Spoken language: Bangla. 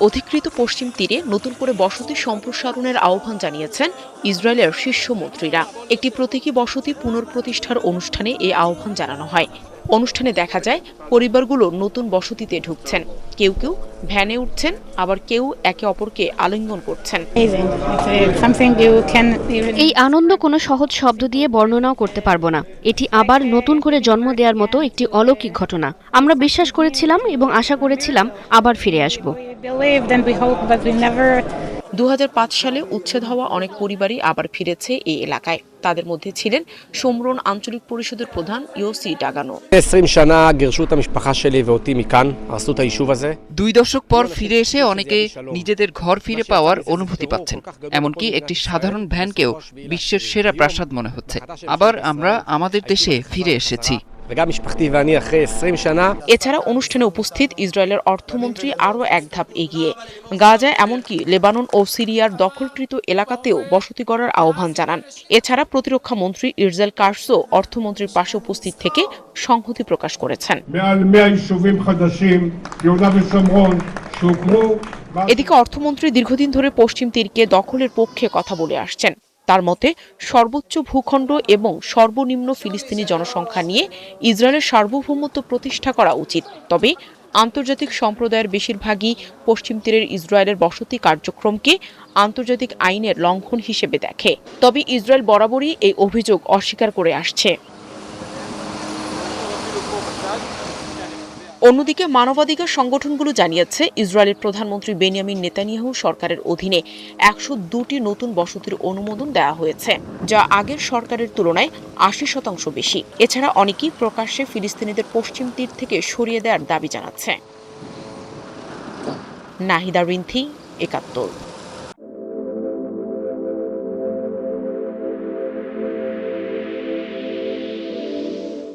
অধিকৃত পশ্চিম তীরে নতুন করে বসতি সম্প্রসারণের আহ্বান জানিয়েছেন ইসরায়েলের শীর্ষ মন্ত্রীরা। একটি প্রতীকী বসতি পুনঃপ্রতিষ্ঠার অনুষ্ঠানে এই আহ্বান জানানো হয়। অনুষ্ঠানে দেখা যায় পরিবারগুলো নতুন বসতিতে ঢুকছেন, কেউ কেউ ভ্যানে উঠছেন, আবার কেউ একে অপরকে আলিঙ্গন করছেন। এই আনন্দ কোনো সহজ শব্দ দিয়ে বর্ণনাও করতে পারবো না। এটি আবার নতুন করে জন্ম দেওয়ার মতো একটি অলৌকিক ঘটনা। আমরা বিশ্বাস করেছিলাম এবং আশা করেছিলাম আবার ফিরে আসব। 2005 সালে উচ্ছেদ হওয়া অনেক পরিবারই আবার ফিরেছে এই এলাকায়। তাদের মধ্যে ছিলেন শোমরন আঞ্চলিক পরিষদের প্রধান ইয়োসি ডাগানো। 2 দশক পর ফিরে এসে অনেকে নিজেদের ঘর ফিরে পাওয়ার অনুভূতি পাচ্ছেন। এমনকি একটি সাধারণ ভ্যানকেও বিশ্বের সেরা প্রাসাদ মনে হচ্ছে। আবার আমরা আমাদের দেশে ফিরে এসেছি। এছাড়া অনুষ্ঠানে উপস্থিত ইসরায়েলের অর্থমন্ত্রী আরও এক ধাপ এগিয়ে গাজায় এমনকি লেবানন ও সিরিয়ার দখলকৃত এলাকাতেও বসতি গড়ার আহ্বান জানান। এছাড়া প্রতিরক্ষা মন্ত্রী ইরজাল কার্সও অর্থমন্ত্রীর পাশে উপস্থিত থেকে সংহতি প্রকাশ করেছেন। এদিকে অর্থমন্ত্রী দীর্ঘদিন ধরে পশ্চিম তীরকে দখলের পক্ষে কথা বলে আসছেন। তার মতে সর্বোচ্চ ভূখণ্ড এবং সর্বনিম্ন ফিলিস্তিনি জনসংখ্যা নিয়ে ইসরায়েলের সার্বভৌমত্ব প্রতিষ্ঠা করা উচিত। তবে আন্তর্জাতিক সম্প্রদায়ের বেশিরভাগই পশ্চিম তীরের ইসরায়েলের বসতি কার্যক্রমকে আন্তর্জাতিক আইনের লঙ্ঘন হিসেবে দেখে। তবে ইসরায়েল বরাবরই এই অভিযোগ অস্বীকার করে আসছে। অন্যদিকে মানবাধিকার সংগঠনগুলো জানিয়েছে ইসরায়েলের প্রধানমন্ত্রী বেনিয়ামিন নেতানিয়াহু সরকারের অধীনে 102টি নতুন বসতির অনুমোদন দেওয়া হয়েছে, যা আগের সরকারের তুলনায় 80% বেশি। এছাড়া অনেকেই প্রকাশ্যে ফিলিস্তিনিদের পশ্চিম তীর থেকে সরিয়ে দেওয়ার দাবি জানাচ্ছে। নাহিদা রিন্থি, 71।